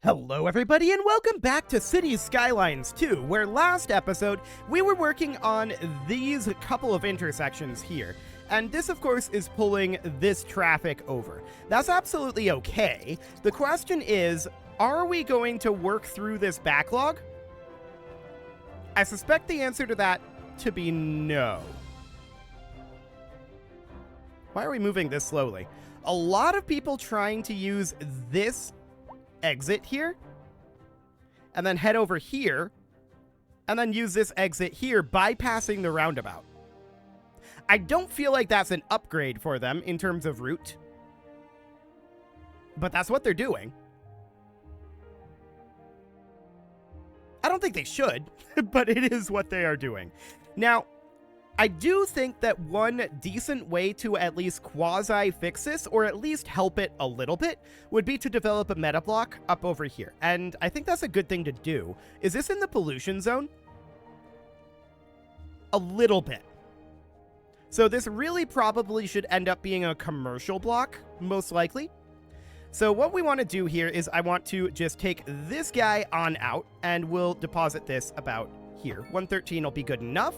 Hello everybody and welcome back to Cities Skylines 2, where last episode we were working on these couple of intersections here. And this of course is pulling this traffic over. That's absolutely okay. The question is, are we going to work through this backlog? I suspect the answer to that to be no. Why are we moving this slowly? A lot of people trying to use this exit here, and then head over here, and then use this exit here, bypassing the roundabout. I don't feel like that's an upgrade for them in terms of route, but that's what they're doing. I don't think they should, but it is what they are doing. Now, I do think that one decent way to at least quasi-fix this, or at least help it a little bit, would be to develop a meta block up over here. And I think that's a good thing to do. Is this in the pollution zone? A little bit. So this really probably should end up being a commercial block, most likely. So what we want to do here is I want to just take this guy on out, and we'll deposit this about here. 113 will be good enough.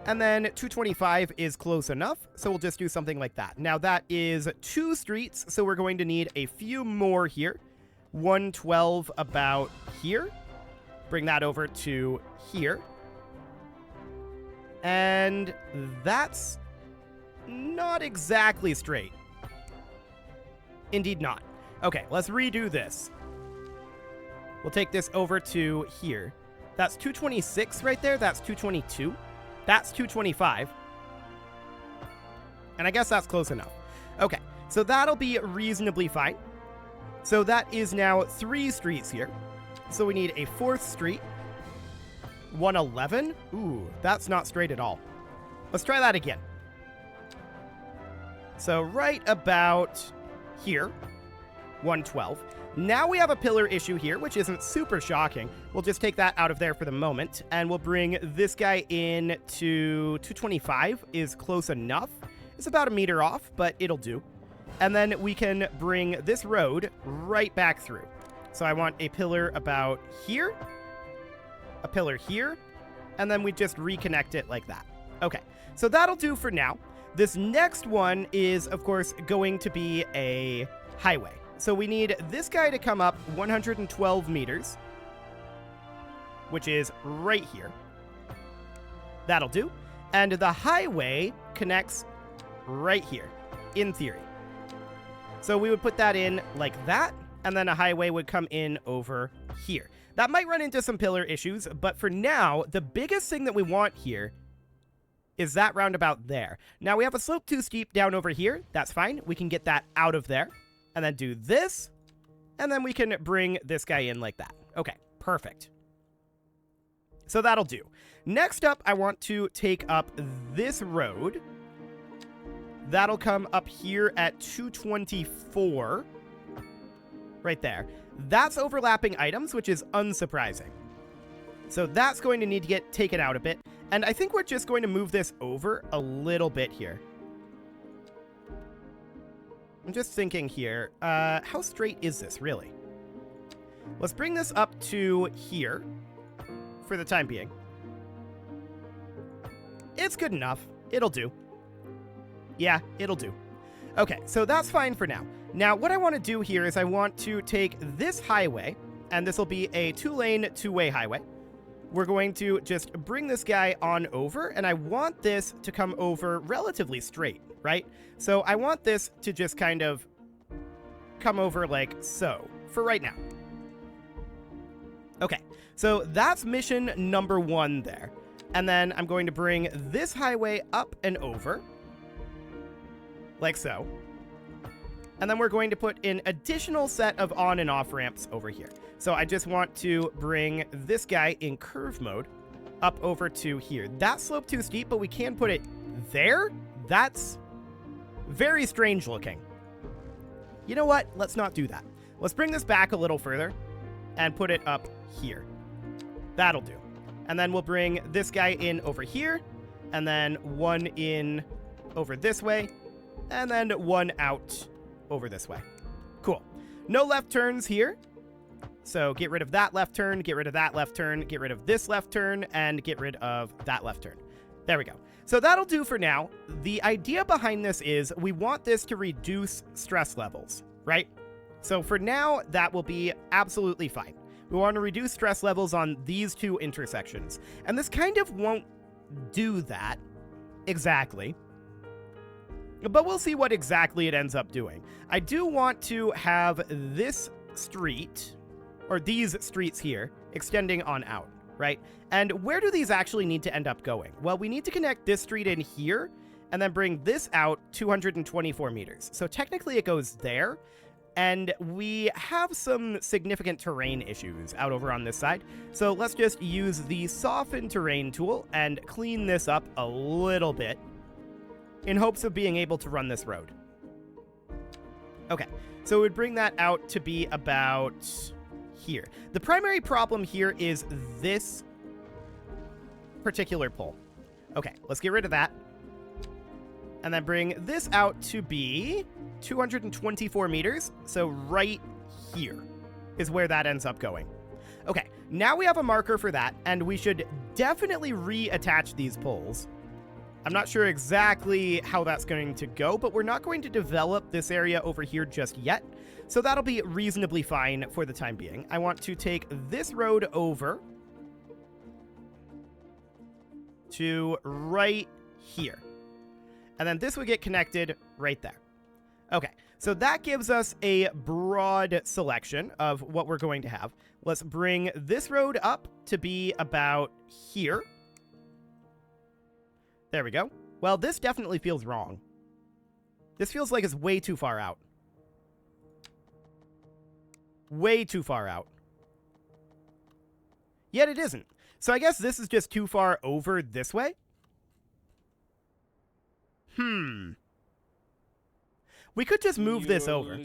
And then 225 is close enough, so we'll just do something like that. Now that is 2 streets, so we're going to need a few more here. 112 about here. Bring that over to here. And that's not exactly straight. Indeed not. Okay, let's redo this. We'll take this over to here. That's 226 right there. That's 222. That's 225. And I guess that's close enough. Okay, so that'll be reasonably fine. So that is now 3 streets here. So we need a 4th street. 111. Ooh, that's not straight at all. Let's try that again. So right about here. 112. Now we have a pillar issue here, which isn't super shocking. We'll just take that out of there for the moment, and we'll bring this guy in to 225 is close enough. It's about a meter off, but it'll do. And then we can bring this road right back through. So I want a pillar about here, a pillar here, and then we just reconnect it like that. Okay, so that'll do for now. This next one is, of course, going to be a highway. So we need this guy to come up 112 meters, which is right here. That'll do. And the highway connects right here, in theory. So we would put that in like that, and then a highway would come in over here. That might run into some pillar issues, but for now, the biggest thing that we want here is that roundabout there. Now we have a slope too steep down over here. That's fine. We can get that out of there. And then do this, and then we can bring this guy in like that. Okay, perfect. So that'll do. Next up, I want to take up this road. That'll come up here at 224. Right there. That's overlapping items, which is unsurprising. So that's going to need to get taken out a bit. And I think we're just going to move this over a little bit here. I'm just thinking here, how straight is this, really? Let's bring this up to here for the time being. It's good enough. It'll do. Yeah, it'll do. Okay, so that's fine for now. Now, what I want to do here is I want to take this highway, and this will be a 2-lane, 2-way highway. We're going to just bring this guy on over, and I want this to come over relatively straight, right? So I want this to just kind of come over like so, for right now. Okay, so that's mission number 1 there. And then I'm going to bring this highway up and over, like so. And then we're going to put an additional set of on and off ramps over here. So I just want to bring this guy in curve mode up over to here. That slope too steep, but we can put it there? That's very strange looking. You know what? Let's not do that. Let's bring this back a little further and put it up here. That'll do. And then we'll bring this guy in over here, and then one in over this way, and then one out over this way. Cool. No left turns here. So get rid of that left turn, get rid of that left turn, get rid of this left turn, and get rid of that left turn. There we go. So that'll do for now. The idea behind this is we want this to reduce stress levels, right? So for now, that will be absolutely fine. We want to reduce stress levels on these two intersections. And this kind of won't do that exactly. But we'll see what exactly it ends up doing. I do want to have this street, or these streets here, extending on out, right? And where do these actually need to end up going? Well, we need to connect this street in here, and then bring this out 224 meters. So technically it goes there, and we have some significant terrain issues out over on this side. So let's just use the soften terrain tool and clean this up a little bit in hopes of being able to run this road. Okay, so it would bring that out to be about here. The primary problem here is this particular pole. Okay, let's get rid of that. And then bring this out to be 224 meters. So right here is where that ends up going. Okay, now we have a marker for that, and we should definitely reattach these poles. I'm not sure exactly how that's going to go, but we're not going to develop this area over here just yet. So that'll be reasonably fine for the time being. I want to take this road over to right here. And then this would get connected right there. Okay, so that gives us a broad selection of what we're going to have. Let's bring this road up to be about here. There we go. Well, this definitely feels wrong. This feels like it's way too far out. Way too far out. Yet it isn't. So I guess this is just too far over this way? We could just move this over.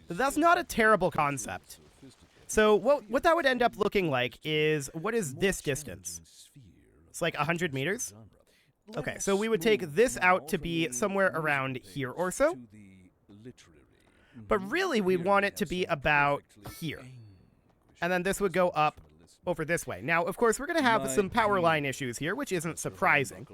That's not a terrible concept. So what that would end up looking like is, what is this distance? It's like 100 meters? Okay, so we would take this out to be somewhere around here or so. But really, we want it to be about here. And then this would go up over this way. Now, of course, we're going to have some power line issues here, which isn't surprising.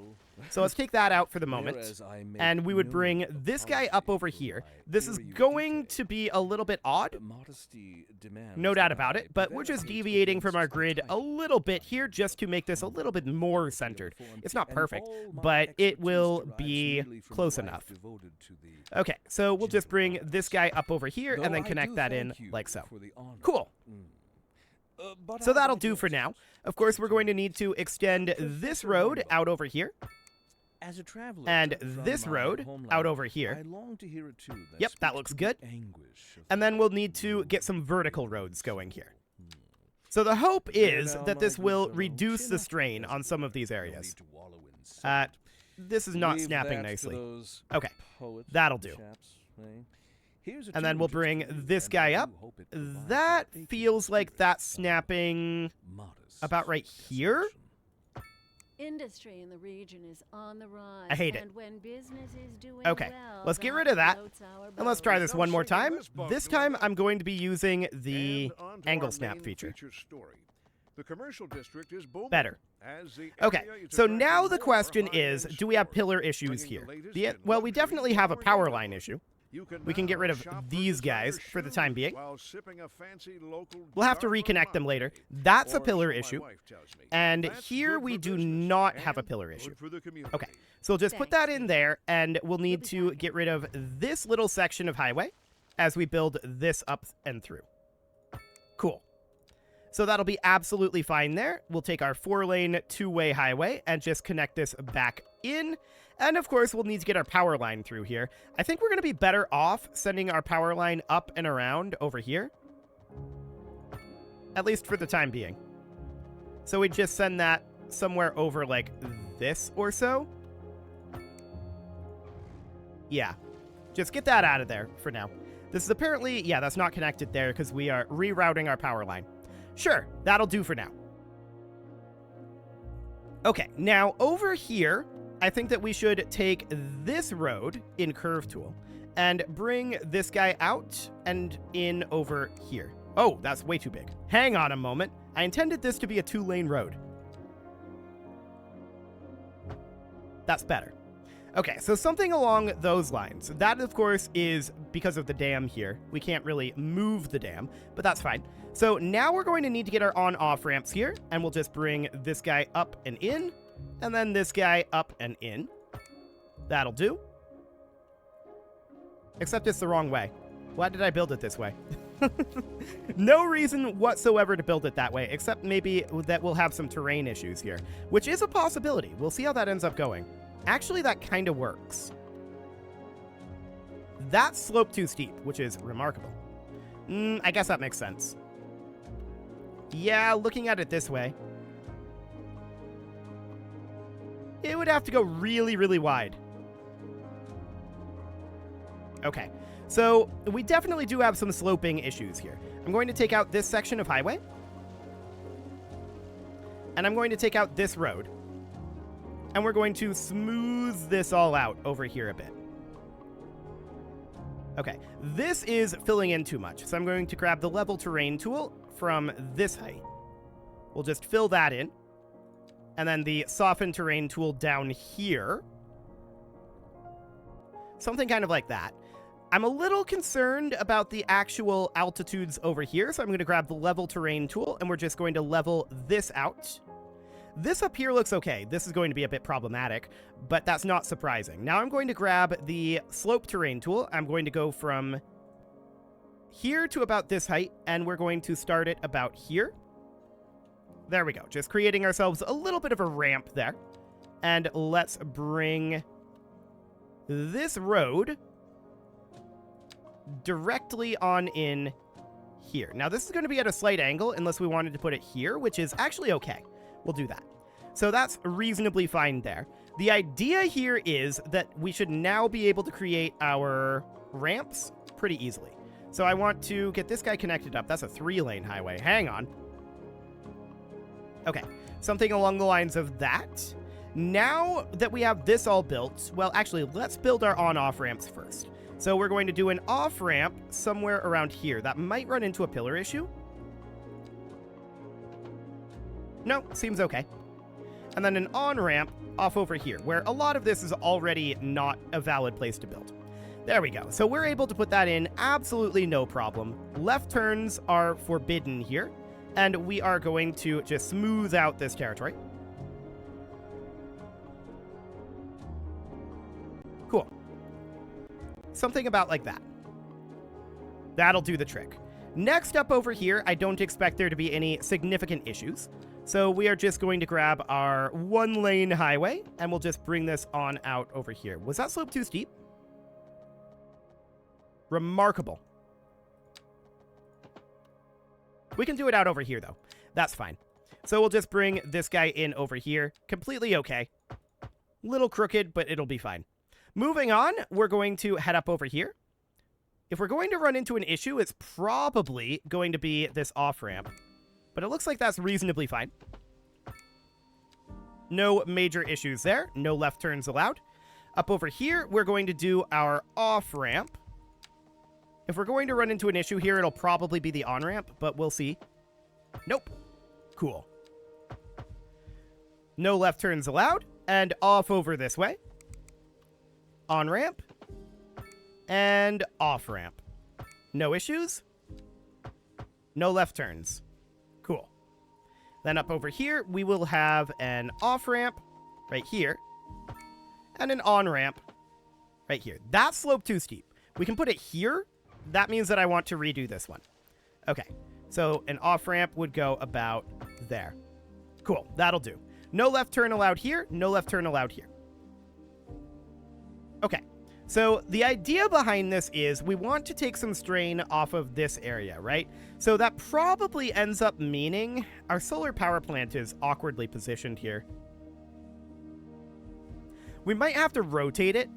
So let's take that out for the moment. And we would bring this guy up over here. This is going to be a little bit odd. No doubt about it. But we're just deviating from our grid a little bit here just to make this a little bit more centered. It's not perfect, but it will be close enough. Okay, so we'll just bring this guy up over here and then connect that in like so. Cool. So that'll do for now. Of course, we're going to need to extend this road out over here. And this road out over here. Yep, that looks good. And then we'll need to get some vertical roads going here. So the hope is that this will reduce the strain on some of these areas. This is not snapping nicely. Okay, that'll do. And then we'll bring this guy up. That feels like that's snapping about right here. Industry in the region is on the rise. I hate it. And when business is doing okay, well, let's get rid of that. And let's try this one more time. This This time I'm going to be using the angle snap feature. The commercial district is booming. Better. As the Okay, area is so attracting now the more question high-end is, do we have stores, pillar issues bringing here? the latest The, in well, we luxury definitely have a for power your line neighborhood. issue. You can We can get now rid of shop these for designer guys for the time being. while sipping a fancy local We'll have to dark reconnect them rum later. latte. That's a Or pillar so my issue. wife tells me. And That's here good we for do business not have a and pillar good issue. for the community. Okay, so we'll just put that in there, and we'll need be to back. get rid of this little section of highway as we build this up and through. Cool. So that'll be absolutely fine there. We'll take our 4-lane, 2-way highway and just connect this back in. And of course, we'll need to get our power line through here. I think we're going to be better off sending our power line up and around over here. At least for the time being. So we just send that somewhere over like this or so. Yeah. Just get that out of there for now. This is apparently, yeah, that's not connected there because we are rerouting our power line. Sure, that'll do for now. Okay, now over here, I think that we should take this road in Curve Tool and bring this guy out and in over here. Oh, that's way too big. Hang on a moment. I intended this to be a 2-lane road. That's better. Okay, so something along those lines. That, of course, is because of the dam here. We can't really move the dam, but that's fine. So now we're going to need to get our on-off ramps here, and we'll just bring this guy up and in, and then this guy up and in. That'll do. Except it's the wrong way. Why did I build it this way? No reason whatsoever to build it that way, except maybe that we'll have some terrain issues here, which is a possibility. We'll see how that ends up going. Actually, that kind of works. That's slope too steep, which is remarkable. I guess that makes sense. Yeah, looking at it this way, it would have to go really, really wide. Okay, so we definitely do have some sloping issues here. I'm going to take out this section of highway. And I'm going to take out this road. And we're going to smooth this all out over here a bit. Okay, this is filling in too much. So I'm going to grab the level terrain tool from this height. We'll just fill that in. And then the soften terrain tool down here. Something kind of like that. I'm a little concerned about the actual altitudes over here, so I'm going to grab the level terrain tool, and we're just going to level this out. This up here looks okay. This is going to be a bit problematic, but that's not surprising. Now I'm going to grab the slope terrain tool. I'm going to go from here to about this height, and we're going to start it about here. There we go. Just creating ourselves a little bit of a ramp there. And let's bring this road directly on in here. Now, this is going to be at a slight angle unless we wanted to put it here, which is actually okay. We'll do that. So that's reasonably fine there. The idea here is that we should now be able to create our ramps pretty easily. So I want to get this guy connected up. That's a 3-lane highway. Hang on. Okay, something along the lines of that. Now that we have this all built, well, actually, let's build our on-off ramps first. So we're going to do an off-ramp somewhere around here. That might run into a pillar issue. No, seems okay. And then an on-ramp off over here, where a lot of this is already not a valid place to build. There we go. So we're able to put that in absolutely no problem. Left turns are forbidden here, and we are going to just smooth out this territory. Cool. Something about like that. That'll do the trick. Next up over here, I don't expect there to be any significant issues. So we are just going to grab our 1-lane highway, and we'll just bring this on out over here. Was that slope too steep? Remarkable. We can do it out over here, though. That's fine. So we'll just bring this guy in over here. Completely okay. Little crooked, but it'll be fine. Moving on, we're going to head up over here. If we're going to run into an issue, it's probably going to be this off-ramp. But it looks like that's reasonably fine. No major issues there. No left turns allowed. Up over here, we're going to do our off-ramp. If we're going to run into an issue here, it'll probably be the on-ramp, but we'll see. Nope. Cool. No left turns allowed. And off over this way. On-ramp. And off-ramp. No issues. No left turns. Cool. Then up over here, we will have an off-ramp right here. And an on-ramp right here. That slope too steep. We can put it here. That means that I want to redo this one. Okay. So an off-ramp would go about there. Cool. That'll do. No left turn allowed here. No left turn allowed here. Okay. So the idea behind this is we want to take some strain off of this area, right? So that probably ends up meaning our solar power plant is awkwardly positioned here. We might have to rotate it.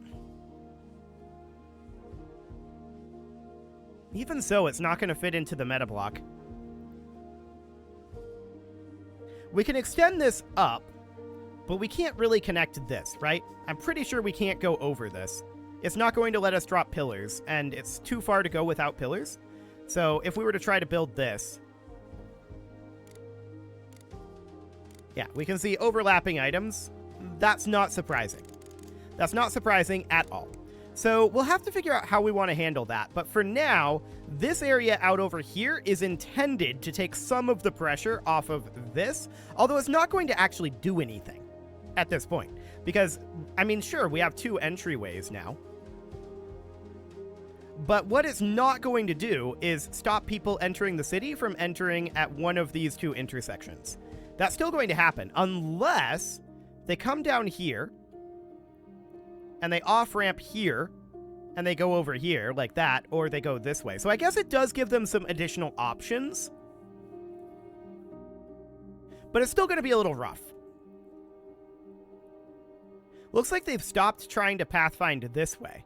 Even so, it's not going to fit into the meta block. We can extend this up, but we can't really connect to this, right? I'm pretty sure we can't go over this. it's not going to let us drop pillars, and it's too far to go without pillars. So if we were to try to build this, yeah, we can see overlapping items. That's not surprising. That's not surprising at all. So we'll have to figure out how we want to handle that. But for now, this area out over here is intended to take some of the pressure off of this, although it's not going to actually do anything at this point. Because, I mean, sure, we have 2 entryways now. But what it's not going to do is stop people entering the city from entering at one of these 2 intersections. That's still going to happen, unless they come down here, and they off-ramp here, and they go over here, like that, or they go this way. So I guess it does give them some additional options. But it's still going to be a little rough. Looks like they've stopped trying to pathfind this way.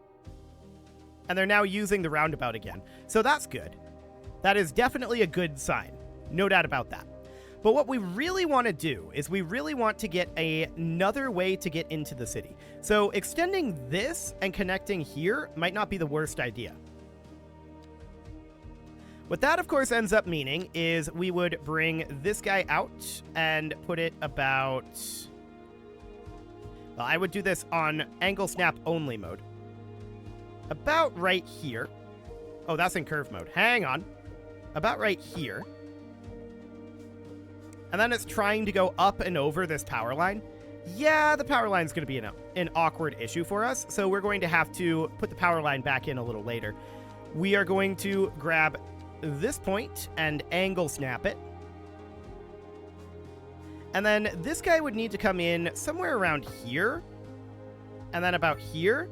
And they're now using the roundabout again. So that's good. That is definitely a good sign. No doubt about that. But what we really want to do is we really want to get another way to get into the city. So extending this and connecting here might not be the worst idea. What that, of course, ends up meaning is we would bring this guy out and put it about... Well, I would do this on angle snap only mode. About right here. Oh, that's in curve mode. Hang on. About right here. And then it's trying to go up and over this power line. Yeah, the power line's going to be an awkward issue for us, so we're going to have to put the power line back in a little later. We are going to grab this point and angle snap it. And then this guy would need to come in somewhere around here, and then about here.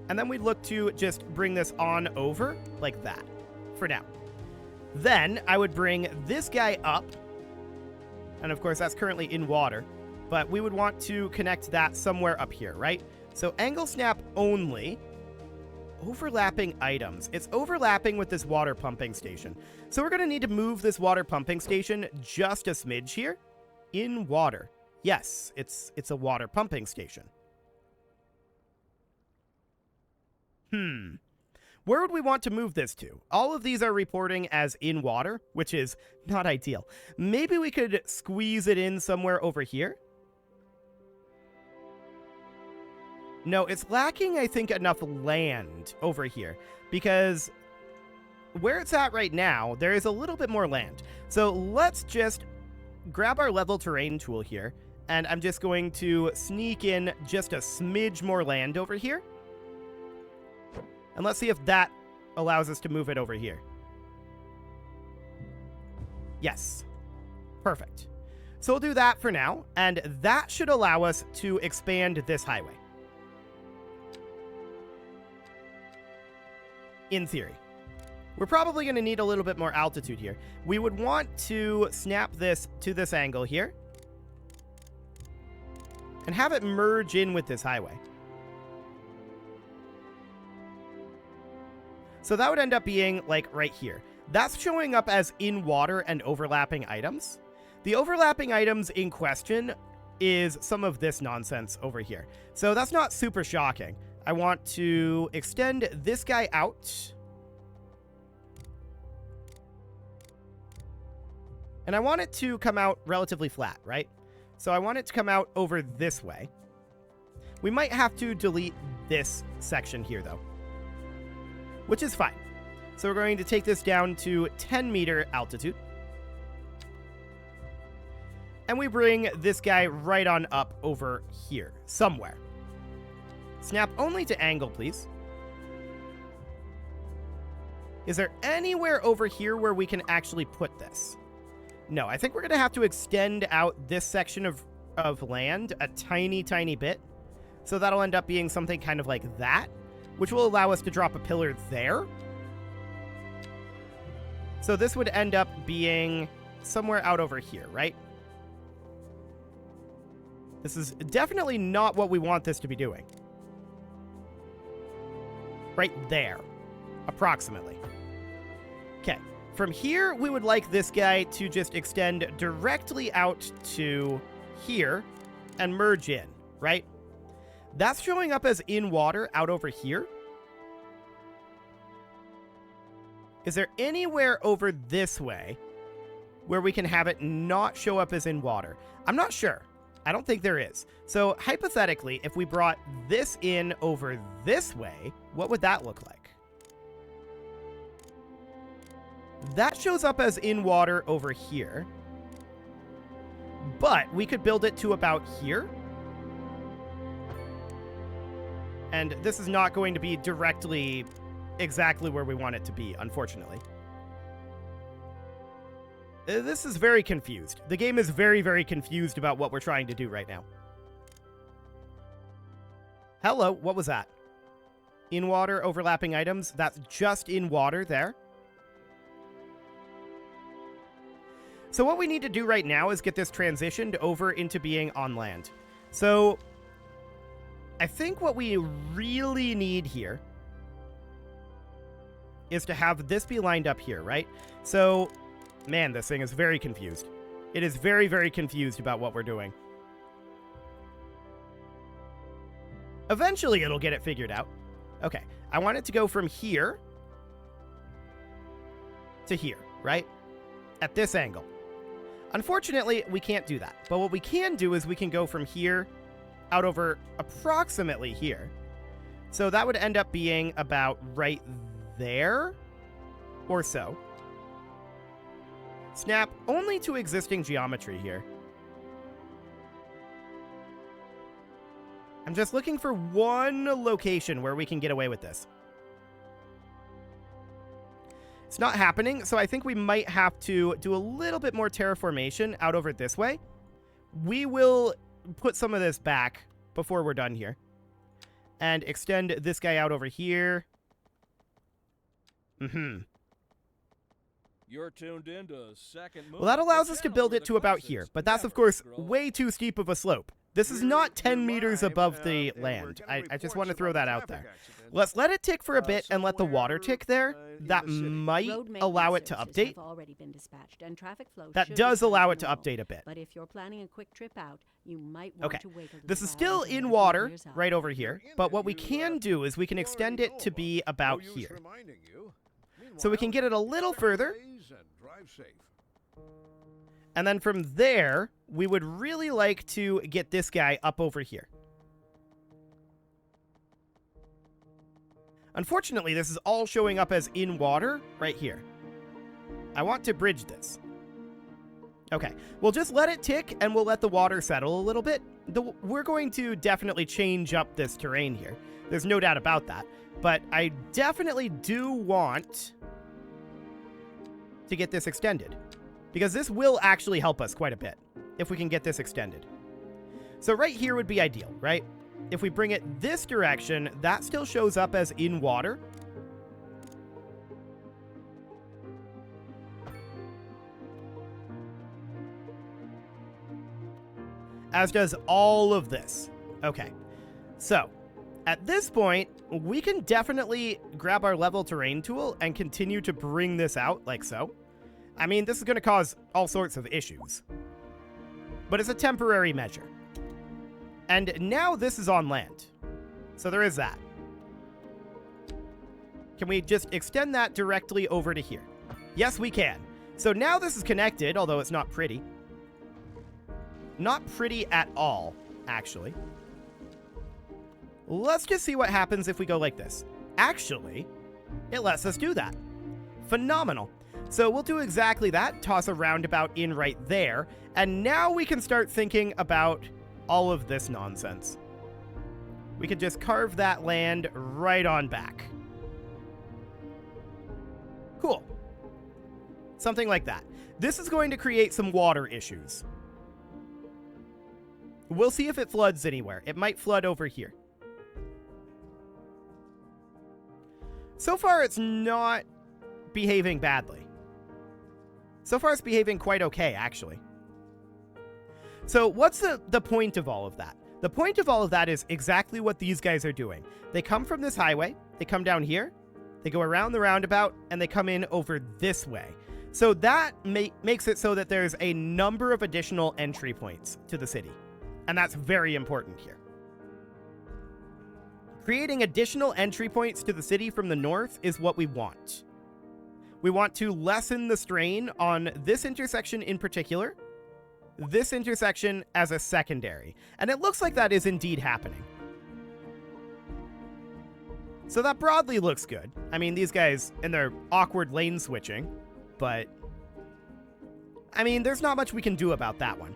And then we'd look to just bring this on over like that for now. Then I would bring this guy up. And of course, that's currently in water. But we would want to connect that somewhere up here, right? So angle snap only. Overlapping items. It's overlapping with this water pumping station. So we're going to need to move this water pumping station just a smidge here. In water. Yes, it's a water pumping station. Where would we want to move this to? All of these are reporting as in water, which is not ideal. Maybe we could squeeze it in somewhere over here? No, it's lacking, I think, enough land over here. Because where it's at right now, there is a little bit more land. So let's just grab our level terrain tool here. And I'm just going to sneak in just a smidge more land over here. And let's see if that allows us to move it over here. Yes. Perfect. So we'll do that for now, and that should allow us to expand this highway. In theory. We're probably going to need a little bit more altitude here. We would want to snap this to this angle here. And have it merge in with this highway. So that would end up being, like, right here. That's showing up as in water and overlapping items. The overlapping items in question is some of this nonsense over here. So that's not super shocking. I want to extend this guy out. And I want it to come out relatively flat, right? So I want it to come out over this way. We might have to delete this section here, though. Which is fine. So we're going to take this down to 10-meter altitude. And we bring this guy right on up over here, somewhere. Snap only to angle, please. Is there anywhere over here where we can actually put this? No, I think we're going to have to extend out this section of land a tiny, tiny bit. So that'll end up being something kind of like that, which will allow us to drop a pillar there. So this would end up being somewhere out over here, right? This is definitely not what we want this to be doing. Right there, approximately. Okay, from here, we would like this guy to just extend directly out to here and merge in, right? That's showing up as in water out over here. Is there anywhere over this way where we can have it not show up as in water? I'm not sure. I don't think there is. So hypothetically, if we brought this in over this way, what would that look like? That shows up as in water over here. But we could build it to about here. And this is not going to be directly exactly where we want it to be, unfortunately. This is very confused. The game is very, very confused about what we're trying to do right now. Hello, what was that? In water overlapping items? That's just in water there. So what we need to do right now is get this transitioned over into being on land. So I think what we really need here is to have this be lined up here, right? So, man, this thing is very confused. It is very, very confused about what we're doing. Eventually, it'll get it figured out. Okay, I want it to go from here to here, right? At this angle. Unfortunately, we can't do that. But what we can do is we can go from here out over approximately here. So that would end up being about right there or so. Snap only to existing geometry here. I'm just looking for one location where we can get away with this. It's not happening, so I think we might have to do a little bit more terraformation out over this way. We will put some of this back before we're done here. And extend this guy out over here. You're tuned into second move. Well, that allows us to build it to about here, but that's, of course, way too steep of a slope. This is not 10 meters above the land. I just want to throw that out there. Let's let it tick for a bit and let the water tick there. That might allow it to update. That does allow it to update a bit. But if you're planning a quick trip out, you might want to wait a little this is while still until in the water clears out. right over here, but what we can do is we can extend it to be about here. So we can get it a little further. And then from there, we would really like to get this guy up over here. Unfortunately, this is all showing up as in water right here. I want to bridge this. Okay, we'll just let it tick and we'll let the water settle a little bit. We're going to definitely change up this terrain here. There's no doubt about that. But I definitely do want to get this extended, because this will actually help us quite a bit if we can get this extended. So right here would be ideal, right? If we bring it this direction, that still shows up as in water. As does all of this. Okay, so at this point, we can definitely grab our level terrain tool and continue to bring this out like so. I mean, this is going to cause all sorts of issues, but it's a temporary measure. And now this is on land, so there is that. Can we just extend that directly over to here? Yes, we can. So now this is connected, although it's not pretty. Not pretty at all, actually. Let's just see what happens if we go like this. Actually, it lets us do that. Phenomenal. So we'll do exactly that, toss a roundabout in right there, and now we can start thinking about all of this nonsense. We could just carve that land right on back. Cool. Something like that. This is going to create some water issues. We'll see if it floods anywhere. It might flood over here. So far, it's not behaving badly. So far, it's behaving quite okay, actually. So what's the point of all of that? The point of all of that is exactly what these guys are doing. They come from this highway, they come down here, they go around the roundabout, and they come in over this way. So that makes it so that there's a number of additional entry points to the city. And that's very important here. Creating additional entry points to the city from the north is what we want. We want to lessen the strain on this intersection in particular, this intersection as a secondary. And it looks like that is indeed happening. So that broadly looks good. I mean, these guys and their awkward lane switching, but I mean, there's not much we can do about that one.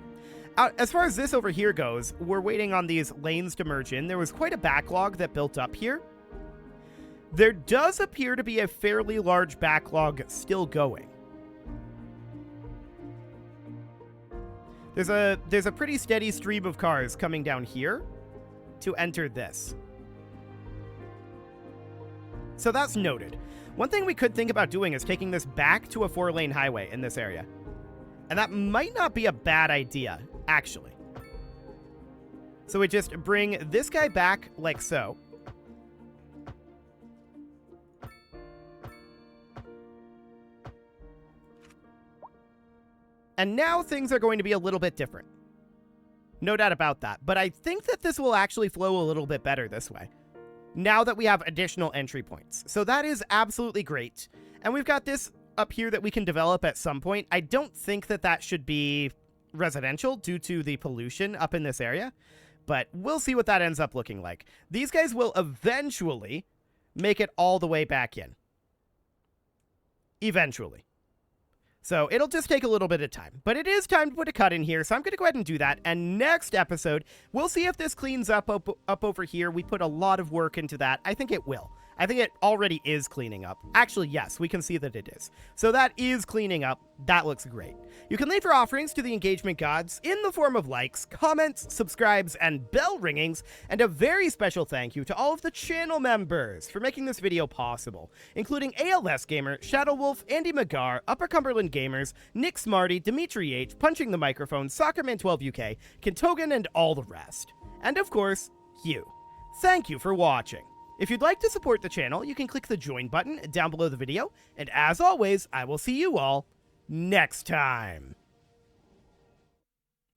As far as this over here goes, we're waiting on these lanes to merge in. There was quite a backlog that built up here. There does appear to be a fairly large backlog still going. There's a pretty steady stream of cars coming down here to enter this. So that's noted. One thing we could think about doing is taking this back to a 4-lane highway in this area. And that might not be a bad idea, actually. So we just bring this guy back like so. And now things are going to be a little bit different. No doubt about that. But I think that this will actually flow a little bit better this way, now that we have additional entry points. So that is absolutely great. And we've got this up here that we can develop at some point. I don't think that that should be residential due to the pollution up in this area, but we'll see what that ends up looking like. These guys will eventually make it all the way back in. Eventually. So it'll just take a little bit of time, but it is time to put a cut in here. So I'm going to go ahead and do that. And next episode, we'll see if this cleans up over here. We put a lot of work into that. I think it will. I think it already is cleaning up. Actually, yes, we can see that it is. So that is cleaning up. That looks great. You can leave your offerings to the engagement gods in the form of likes, comments, subscribes, and bell ringings. And a very special thank you to all of the channel members for making this video possible, including ALS Gamer, Shadow Wolf, Andy McGar, Upper Cumberland Gamers, Nick Smarty, Dimitri H, Punching the Microphone, Soccerman12 UK, Kentogan, and all the rest. And of course, you. Thank you for watching. If you'd like to support the channel, you can click the join button down below the video, and as always, I will see you all next time.